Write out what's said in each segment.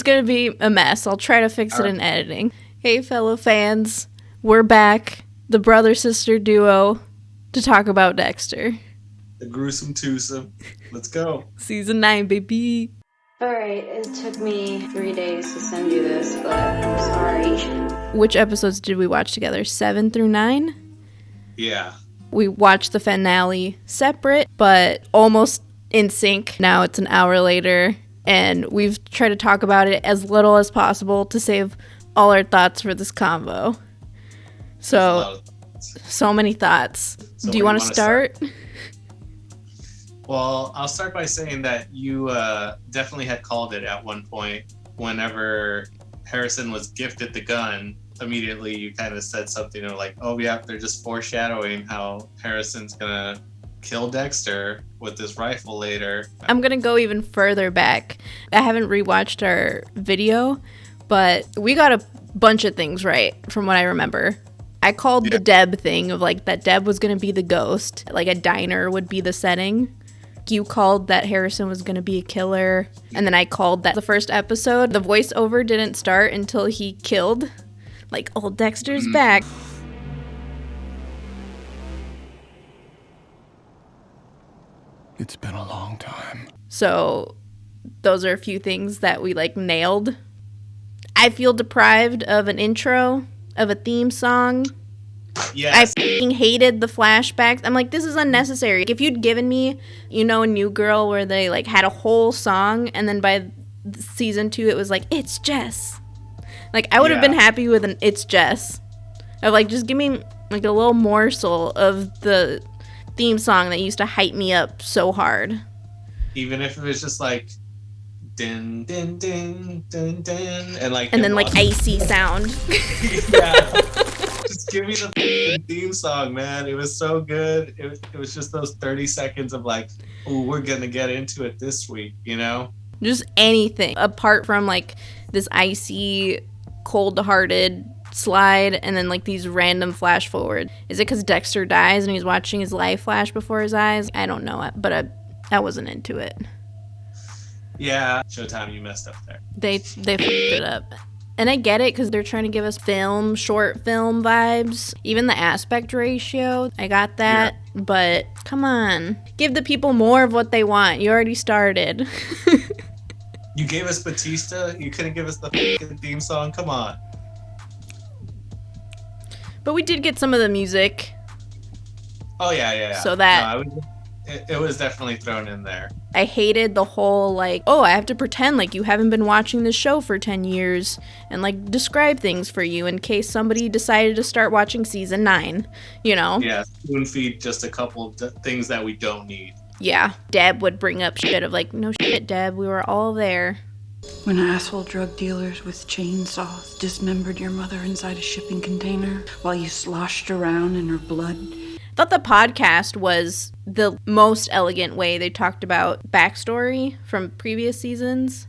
going to be a mess. I'll try to fix it in editing. Hey, fellow fans. We're back. The brother-sister duo to talk about Dexter. The gruesome twosome. Let's go. Season 9, baby. Alright, it took me 3 days to send you this, but I'm sorry. Which episodes did we watch together? 7 through 9? Yeah. We watched the finale separate, but almost in sync. Now it's an hour later, and we've tried to talk about it as little as possible to save all our thoughts for this convo. So many thoughts. Do you want to start? Well, I'll start by saying that you definitely had called it at one point. Whenever Harrison was gifted the gun, immediately you kind of said something like, oh yeah, they're just foreshadowing how Harrison's gonna kill Dexter with this rifle later. I'm gonna go even further back. I haven't rewatched our video, but we got a bunch of things right from what I remember. I called the Deb thing of like that Deb was gonna be the ghost, like a diner would be the setting. You called that Harrison was going to be a killer, and then I called that the first episode, the voiceover didn't start until he killed, like, old Dexter's back. It's been a long time. So those are a few things that we, like, nailed. I feel deprived of an intro, of a theme song. Yes. I f***ing hated the flashbacks. I'm like, this is unnecessary. If you'd given me, a New Girl where they, like, had a whole song, and then by season 2 it was like, it's Jess. Like, I would have been happy with an it's Jess. Of, like, just give me, like, a little morsel of the theme song that used to hype me up so hard. Even if it was just, like, din, din, din, din, din, and then, like, icy sound. Yeah. Just give me the theme song, man. It was so good. It was just those 30 seconds of like, oh, we're going to get into it this week, Just anything. Apart from like this icy, cold-hearted slide and then like these random flash forward. Is it because Dexter dies and he's watching his life flash before his eyes? I don't know, but I wasn't into it. Yeah, Showtime, you messed up there. They fucked it up. And I get it because they're trying to give us short film vibes. Even the aspect ratio, I got that. Yeah. But come on. Give the people more of what they want. You already started. You gave us Batista. You couldn't give us the theme song. Come on. But we did get some of the music. Oh, yeah. So that... No, it was definitely thrown in there. I hated the whole, like, oh, I have to pretend like you haven't been watching the show for 10 years and, like, describe things for you in case somebody decided to start watching season 9, Yeah, spoon feed just a couple of things that we don't need. Yeah, Deb would bring up shit of, like, no shit, Deb, we were all there. When asshole drug dealers with chainsaws dismembered your mother inside a shipping container while you sloshed around in her blood. I thought the podcast was the most elegant way they talked about backstory from previous seasons.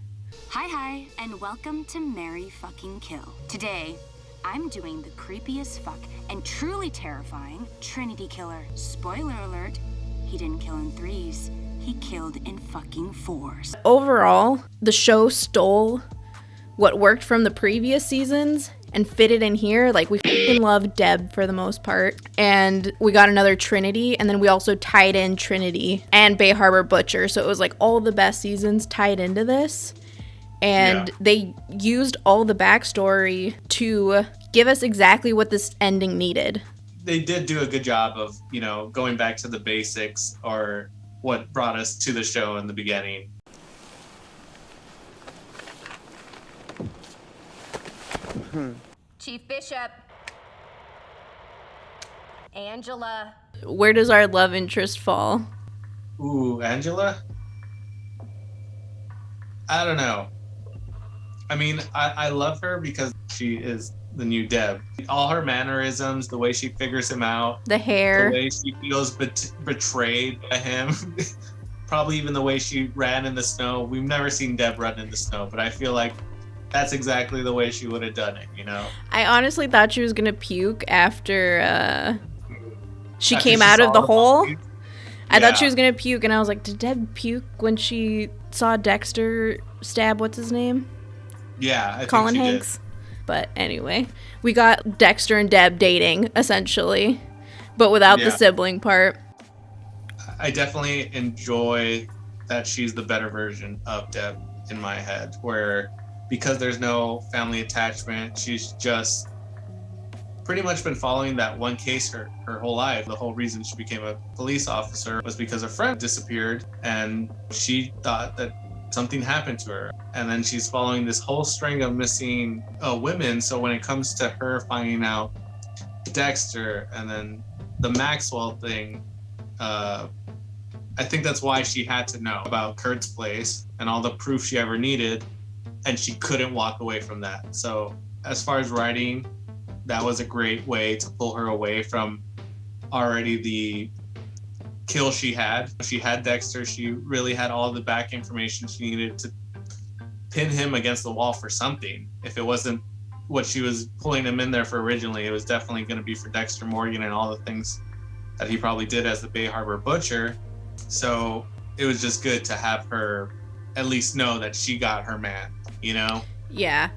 Hi, and welcome to Marry Fucking Kill. Today, I'm doing the creepiest fuck and truly terrifying Trinity Killer. Spoiler alert, he didn't kill in 3s, he killed in fucking 4s. Overall, the show stole what worked from the previous seasons and fit it in here. Like, we fucking love Deb for the most part. And we got another Trinity, and then we also tied in Trinity and Bay Harbor Butcher. So it was like all the best seasons tied into this. And they used all the backstory to give us exactly what this ending needed. They did do a good job of, going back to the basics or what brought us to the show in the beginning. Chief Bishop. Angela. Where does our love interest fall? Ooh, Angela? I don't know. I mean, I love her because she is the new Deb. All her mannerisms, the way she figures him out. The hair. The way she feels betrayed by him. Probably even the way she ran in the snow. We've never seen Deb run in the snow, but I feel like that's exactly the way she would have done it, I honestly thought she was going to puke after she came out of the hole. I thought she was going to puke, and I was like, did Deb puke when she saw Dexter stab what's-his-name? Yeah, I Colin think she Hanks. did. But anyway, we got Dexter and Deb dating, essentially, but without the sibling part. I definitely enjoy that she's the better version of Deb in my head, where because there's no family attachment, she's just pretty much been following that one case her whole life. The whole reason she became a police officer was because her friend disappeared and she thought that something happened to her. And then she's following this whole string of missing women. So when it comes to her finding out Dexter and then the Maxwell thing, I think that's why she had to know about Kurt's place and all the proof she ever needed, and she couldn't walk away from that. So as far as writing, that was a great way to pull her away from already the kill she had. She had Dexter. She really had all the back information she needed to pin him against the wall for something. If it wasn't what she was pulling him in there for originally, it was definitely going to be for Dexter Morgan and all the things that he probably did as the Bay Harbor Butcher. So it was just good to have her at least know that she got her man, you know? Yeah.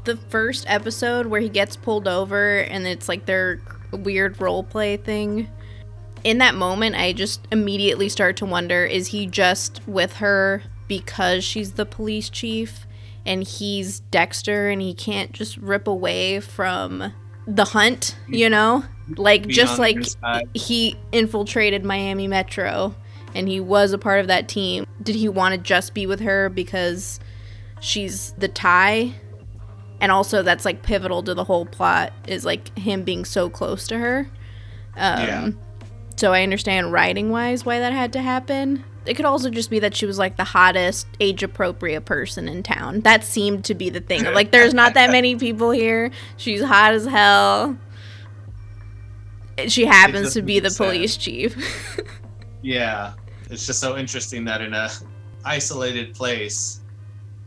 The first episode where he gets pulled over and it's like their weird role play thing. In that moment, I just immediately start to wonder, is he just with her because she's the police chief and he's Dexter and he can't just rip away from the hunt, you know? Like, just like he infiltrated Miami Metro and he was a part of that team. Did he want to just be with her because she's the tie? And also that's like pivotal to the whole plot, is like him being so close to her. So I understand writing wise why that had to happen. It could also just be that she was like the hottest age appropriate person in town. That seemed to be the thing. Like, there's not that many people here. She's hot as hell. She happens to be the police chief. Yeah. It's just so interesting that in a isolated place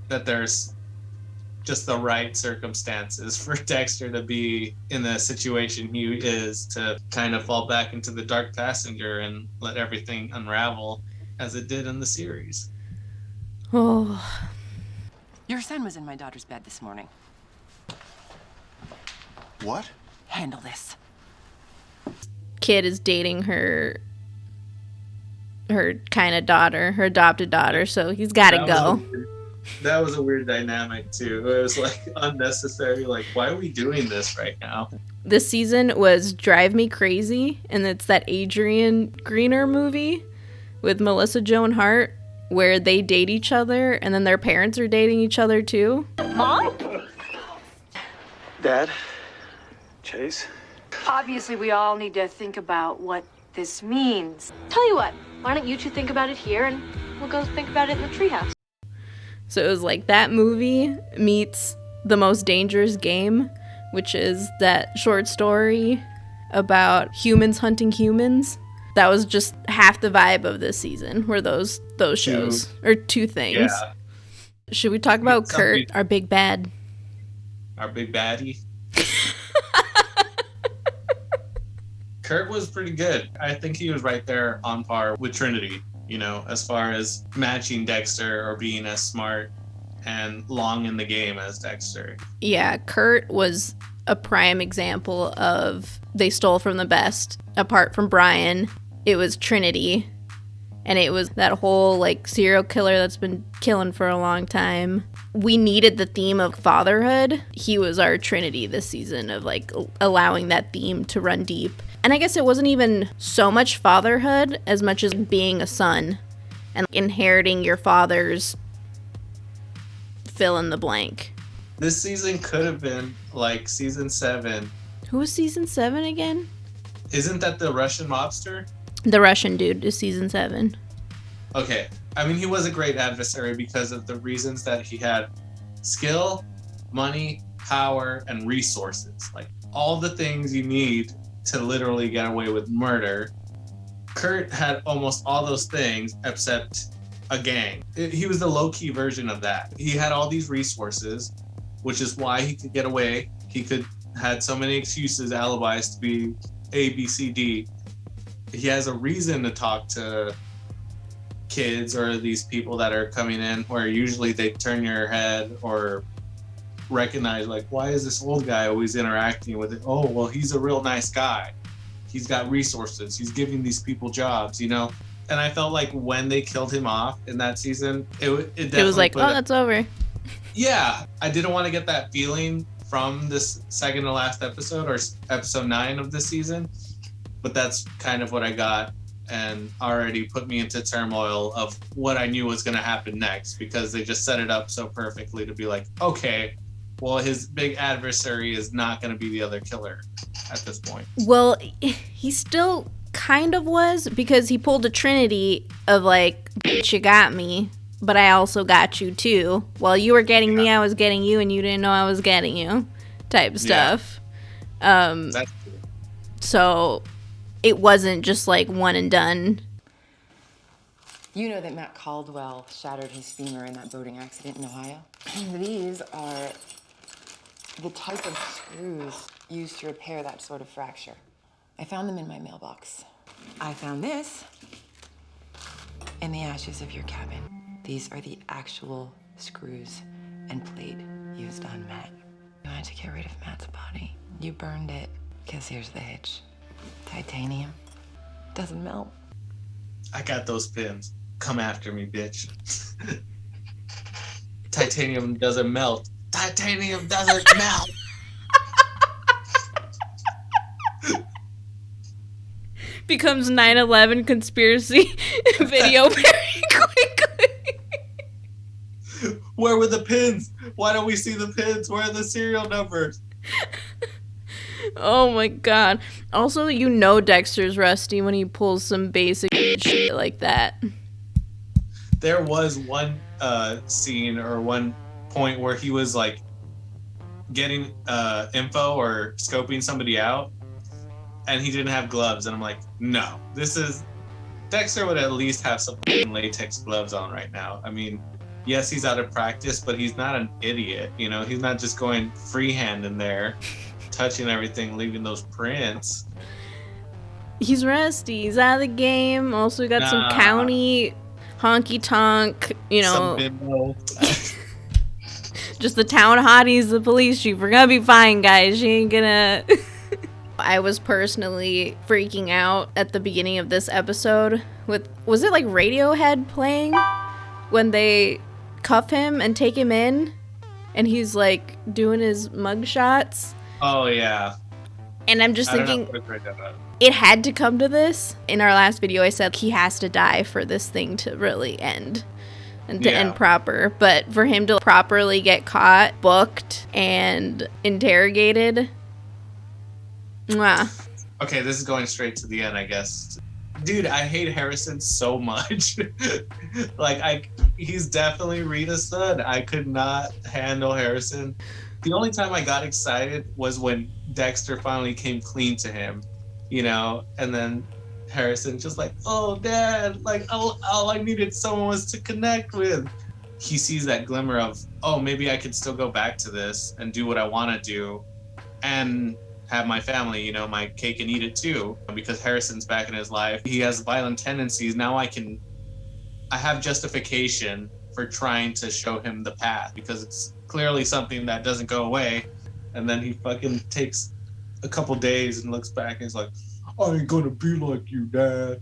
that there's just the right circumstances for Dexter to be in the situation he is, to kind of fall back into the dark passenger and let everything unravel as it did in the series. Oh. Your son was in my daughter's bed this morning. What? Handle this. Kid is dating her kind of daughter, her adopted daughter, so he's got to go. That was a weird dynamic too. It was like unnecessary. Like, why are we doing this right now? This season was Drive Me Crazy, and it's that Adrian Grenier movie with Melissa Joan Hart where they date each other and then their parents are dating each other too. Mom? Dad? Chase? Obviously, we all need to think about what this means. Tell you what, why don't you two think about it here and we'll go think about it in the treehouse. So it was like that movie meets The Most Dangerous Game, which is that short story about humans hunting humans. That was just half the vibe of this season, were those shows, or two things. Yeah. Should we talk about Kurt, our big bad? Our big baddie? Kurt was pretty good. I think he was right there on par with Trinity, you know, as far as matching Dexter or being as smart and long in the game as Dexter. Yeah, Kurt was a prime example of they stole from the best. Apart from Brian, it was Trinity. And it was that whole, like, serial killer that's been killing for a long time. We needed the theme of fatherhood. He was our Trinity this season of, like, allowing that theme to run deep. And I guess it wasn't even so much fatherhood as much as being a son and inheriting your father's fill in the blank. This season could have been like season 7. Who was season 7 again? Isn't that the Russian mobster? The Russian dude is season 7. Okay. I mean, he was a great adversary because of the reasons that he had skill, money, power, and resources. Like, all the things you need to literally get away with murder. Kurt had almost all those things except a gang. He was the low-key version of that. He had all these resources, which is why he could get away. He had so many excuses, alibis to be A, B, C, D. He has a reason to talk to kids or these people that are coming in, where usually they turn your head or recognize, like, why is this old guy always interacting with it? Oh, well, he's a real nice guy. He's got resources. He's giving these people jobs, you know? And I felt like when they killed him off in that season, it was like, oh, that's over. Yeah. I didn't want to get that feeling from this second to last episode, or episode 9 of this season. But that's kind of what I got, and already put me into turmoil of what I knew was going to happen next, because they just set it up so perfectly to be like, okay, well, his big adversary is not going to be the other killer at this point. Well, he still kind of was, because he pulled a Trinity of like, bitch, you got me, but I also got you too. While you were getting me, I was getting you, and you didn't know I was getting you, type stuff. That's true. So it wasn't just like one and done. You know that Matt Caldwell shattered his femur in that boating accident in Ohio? These are the type of screws used to repair that sort of fracture. I found them in my mailbox. I found this in the ashes of your cabin. These are the actual screws and plate used on Matt. You wanted to get rid of Matt's body. You burned it, because here's the hitch. Titanium doesn't melt. I got those pins. Come after me, bitch. Titanium doesn't melt. Titanium doesn't melt. Becomes 9/11 conspiracy video very quickly. Where were the pins? Why don't we see the pins? Where are the serial numbers? Oh my god. Also, you know Dexter's rusty when he pulls some basic shit like that. There was one scene or one point where he was like getting info or scoping somebody out, and he didn't have gloves, and I'm like, no, Dexter would at least have some latex gloves on right now. I mean, yes, he's out of practice, but he's not an idiot, you know? He's not just going freehand in there, touching everything, leaving those prints. He's rusty. He's out of the game. Also got some county honky tonk, you know. Just the town hotties, the police chief. We're gonna be fine, guys. She ain't gonna... I was personally freaking out at the beginning of this episode with... Was it like Radiohead playing? When they cuff him and take him in, and he's like doing his mug shots. Oh, yeah. And I'm just thinking, it had to come to this. In our last video, I said he has to die for this thing to really end. And to end proper. But for him to properly get caught, booked, and interrogated. Mwah. Okay, this is going straight to the end, I guess. Dude, I hate Harrison so much. He's definitely Rita's son. I could not handle Harrison. The only time I got excited was when Dexter finally came clean to him, you know, and then Harrison just like, oh, Dad, like, all I needed someone was to connect with. He sees that glimmer of, oh, maybe I could still go back to this and do what I want to do and have my family, you know, my cake and eat it too. Because Harrison's back in his life. He has violent tendencies. Now I have justification for trying to show him the path, because it's clearly something that doesn't go away. And then he fucking takes a couple days and looks back and is like, I ain't gonna be like you, Dad.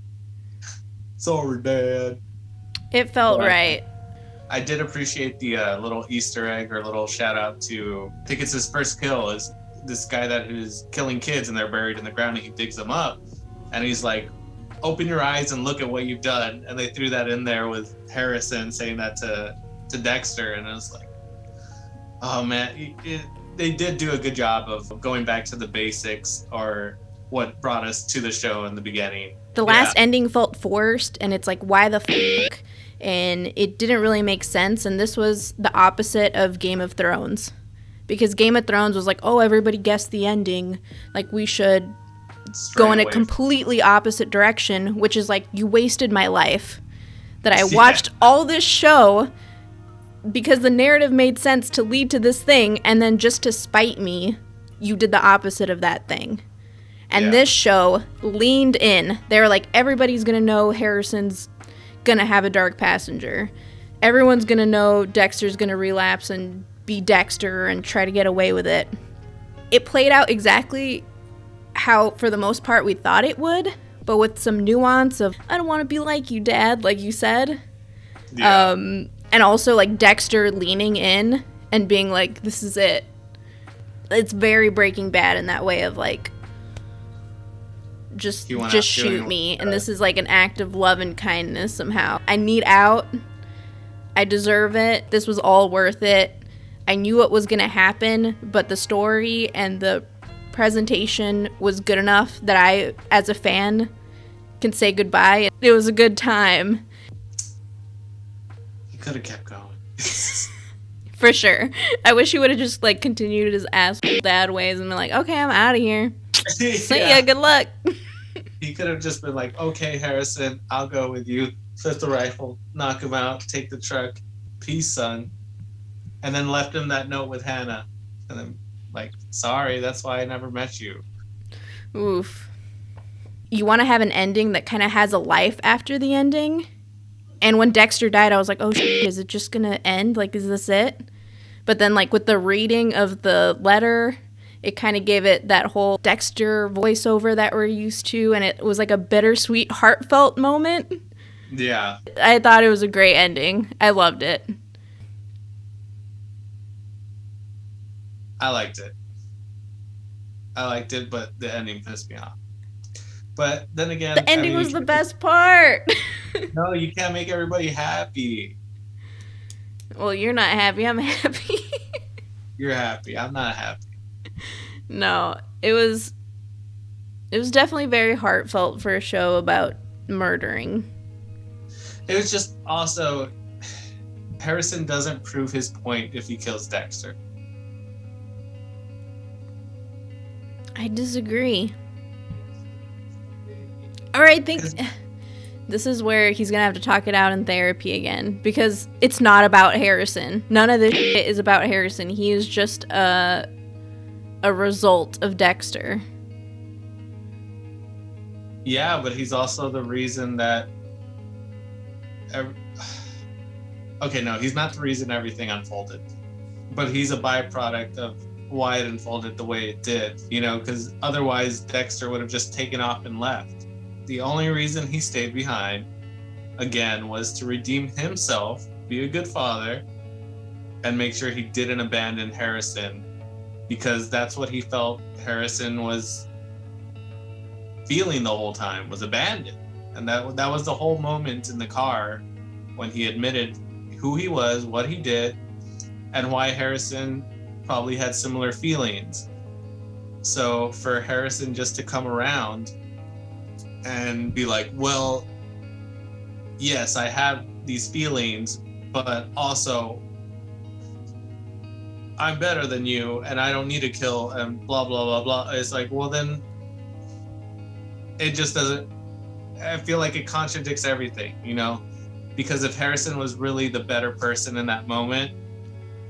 Sorry, Dad. It felt right. I did appreciate the little Easter egg or little shout out to, I think it's his first kill, is this guy that is killing kids and they're buried in the ground, and he digs them up. And he's like, open your eyes and look at what you've done. And they threw that in there with Harrison saying that to Dexter. And I was like, oh man, they did do a good job of going back to the basics, or what brought us to the show in the beginning. The last ending felt forced, and it's like, why the fuck? And it didn't really make sense. And this was the opposite of Game of Thrones. Because Game of Thrones was like, oh, everybody guessed the ending. Like, we should go in a completely opposite direction, which is like, you wasted my life. That I watched all this show because the narrative made sense to lead to this thing, and then just to spite me, you did the opposite of that thing. And this show leaned in. They were like, everybody's gonna know Harrison's gonna have a dark passenger. Everyone's gonna know Dexter's gonna relapse and be Dexter and try to get away with it. It played out exactly how, for the most part, we thought it would, but with some nuance of, I don't want to be like you, Dad, like you said. Yeah. And also, like, Dexter leaning in and being like, this is it. It's very Breaking Bad in that way of, like, just shoot me. And this is, like, an act of love and kindness somehow. I need out. I deserve it. This was all worth it. I knew what was going to happen, but the story and the presentation was good enough that I, as a fan, can say goodbye. It was a good time. He could have kept going. For sure. I wish he would have just, like, continued his ass dad ways and been like, okay, I'm out of here. See ya, good luck. He could have just been like, okay, Harrison, I'll go with you. Flip the rifle, knock him out, take the truck. Peace, son. And then left him that note with Hannah. And then, like, sorry, that's why I never met you. Oof. You want to have an ending that kind of has a life after the ending? And when Dexter died, I was like, oh, shit, is it just going to end? Like, is this it? But then, like, with the reading of the letter, it kind of gave it that whole Dexter voiceover that we're used to. And it was like a bittersweet, heartfelt moment. Yeah. I thought it was a great ending. I loved it. I liked it, but the ending pissed me off. But then again, the ending was the best part. No, you can't make everybody happy. Well, you're not happy. I'm happy. You're happy. I'm not happy. No, it was definitely very heartfelt for a show about murdering. It was just also, Harrison doesn't prove his point if he kills Dexter. I disagree. All right, this is where he's gonna have to talk it out in therapy again, because it's not about Harrison. None of this shit is about Harrison. He is just a result of Dexter. Yeah, but he's also the reason that... Okay, no, he's not the reason everything unfolded. But he's a byproduct of why it unfolded the way it did, you know, because otherwise Dexter would have just taken off and left. The only reason he stayed behind, again, was to redeem himself, be a good father, and make sure he didn't abandon Harrison, because that's what he felt Harrison was feeling the whole time, was abandoned. And that was the whole moment in the car when he admitted who he was, what he did, and why Harrison probably had similar feelings. So for Harrison just to come around and be like, well, yes, I have these feelings, but also I'm better than you and I don't need to kill and blah, blah, blah, blah. It's like, well, then it just doesn't, I feel like it contradicts everything, you know? Because if Harrison was really the better person in that moment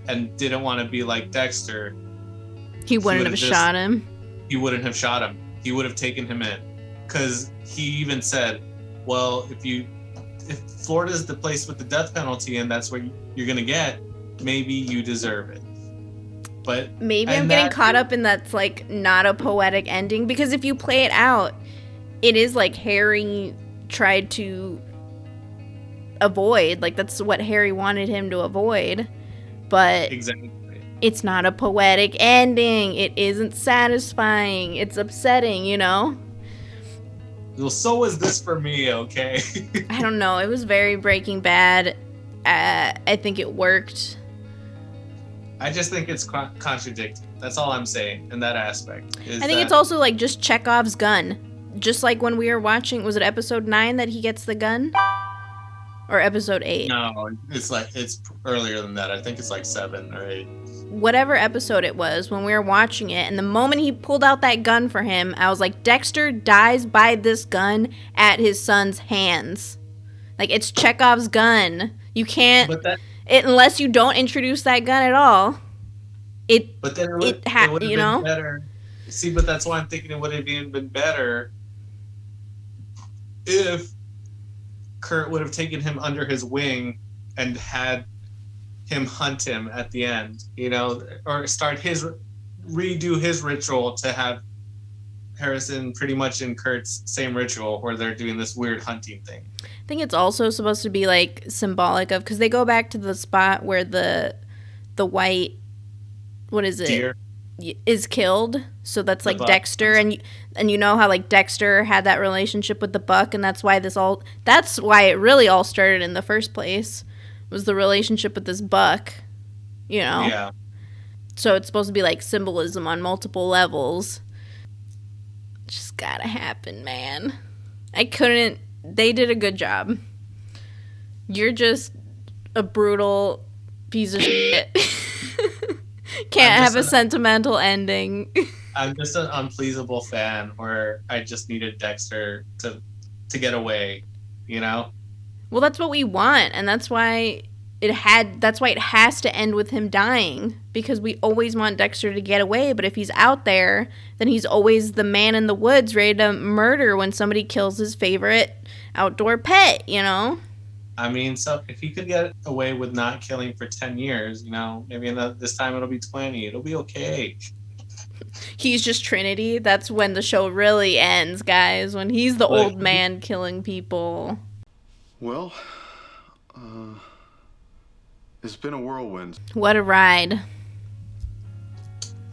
and didn't want to be like Dexter, he wouldn't have shot him. He wouldn't have shot him. He would have taken him in. Because he even said, well, if Florida's the place with the death penalty and that's what you're going to get, maybe you deserve it. But maybe I'm getting caught up in that's like not a poetic ending, because if you play it out, it is like Harry tried to avoid, like that's what Harry wanted him to avoid, but exactly. It's not a poetic ending. It isn't satisfying. It's upsetting, you know? Well, so was this for me, okay? I don't know. It was very Breaking Bad. I think it worked. I just think it's contradicting. That's all I'm saying in that aspect. I think it's also like just Chekhov's gun. Just like when we were watching, was it episode 9 that he gets the gun? Or episode 8? No, it's earlier than that. I think it's like 7 or 8. Whatever episode it was, when we were watching it, and the moment he pulled out that gun for him, I was like, Dexter dies by this gun at his son's hands. Like, it's Chekhov's gun. You can't, unless you don't introduce that gun at all. It would have been better. See, but that's why I'm thinking it would have even been better if Kurt would have taken him under his wing and had him hunt him at the end, you know, or redo his ritual to have Harrison pretty much in Kurt's same ritual where they're doing this weird hunting thing. I think it's also supposed to be like symbolic of, because they go back to the spot where the white, what is it? Deer. Is killed. So that's like Dexter, and you know how like Dexter had that relationship with the buck, and that's why it really all started in the first place, was the relationship with this buck, you know? Yeah. So it's supposed to be like symbolism on multiple levels. Just gotta happen, man. They did a good job. You're just a brutal piece of shit. Can't have a sentimental ending. I'm just an unpleasable fan where I just needed Dexter to get away, you know? Well, that's what we want, and that's why it has to end with him dying, because we always want Dexter to get away, but if he's out there, then he's always the man in the woods ready to murder when somebody kills his favorite outdoor pet, you know? I mean, so if he could get away with not killing for 10 years, you know, maybe this time it'll be 20. It'll be okay. He's just Trinity. That's when the show really ends, guys, when he's the old man killing people. Well, it's been a whirlwind. What a ride.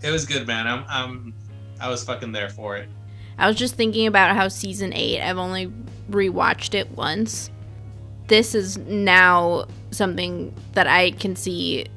It was good, man. I was fucking there for it. I was just thinking about how season 8, I've only rewatched it once. This is now something that I can see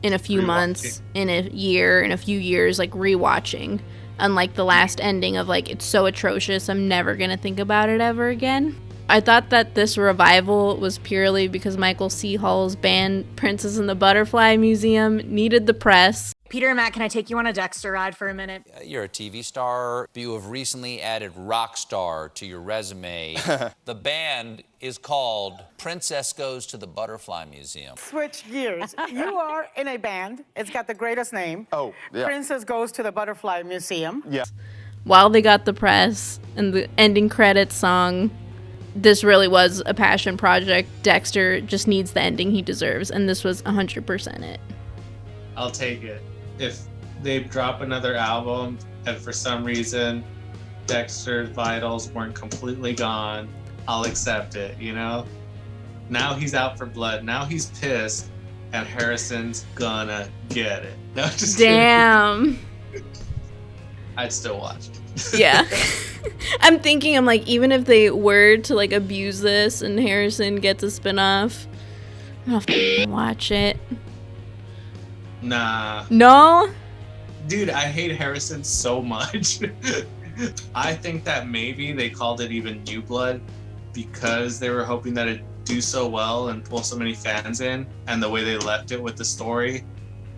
in a few months, in a year, in a few years, like rewatching. Unlike the last ending of like, it's so atrocious, I'm never gonna think about it ever again. I thought that this revival was purely because Michael C. Hall's band Princess and the Butterfly Museum needed the press. Peter and Matt, can I take you on a Dexter ride for a minute? You're a TV star. You have recently added rock star to your resume. The band is called Princess Goes to the Butterfly Museum. Switch gears. You are in a band. It's got the greatest name. Oh, yeah. Princess Goes to the Butterfly Museum. Yeah. While they got the press and the ending credits song, this really was a passion project. Dexter just needs the ending he deserves, and this was 100% it. I'll take it. If they drop another album and for some reason Dexter's vitals weren't completely gone, I'll accept it, you know? Now he's out for blood. Now he's pissed, and Harrison's gonna get it. No, just damn. Kidding. I'd still watch it. Yeah. I'm like, even if they were to like abuse this and Harrison gets a spinoff, I'm gonna f***ing watch it. Nah. No? Dude, I hate Harrison so much. I think that maybe they called it even New Blood because they were hoping that it'd do so well and pull so many fans in, and the way they left it with the story,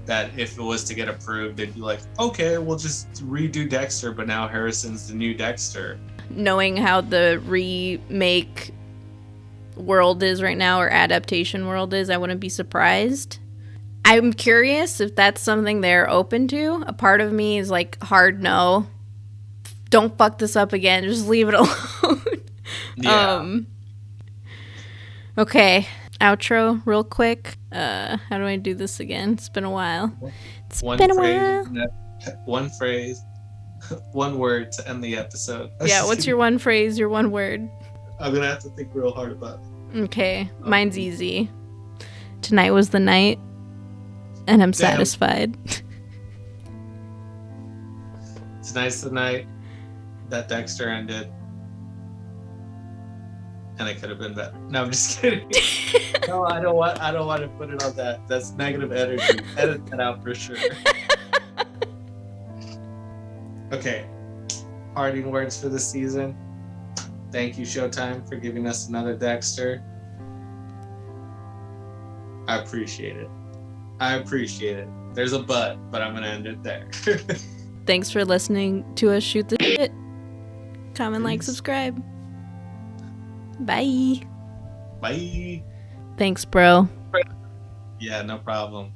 that if it was to get approved, they'd be like, okay, we'll just redo Dexter, but now Harrison's the new Dexter. Knowing how the remake world is right now, or adaptation world is, I wouldn't be surprised. I'm curious if that's something they're open to. A part of me is like, hard no. Don't fuck this up again. Just leave it alone. Yeah. Okay. Outro real quick. How do I do this again? It's been a while. One phrase, one word to end the episode. Yeah, what's your one phrase, your one word? I'm gonna have to think real hard about it. Okay, mine's easy. Tonight was the night, and I'm satisfied. Tonight's the night that Dexter ended, and it could have been better. No, I'm just kidding. No, I don't want to put it on that. That's negative energy. Edit that out for sure. Okay. Parting words for the season. Thank you, Showtime, for giving us another Dexter. I appreciate it. There's a but I'm gonna end it there. Thanks for listening to us shoot the shit. Comment, like, subscribe. Bye. Bye. Thanks, bro. Yeah, no problem.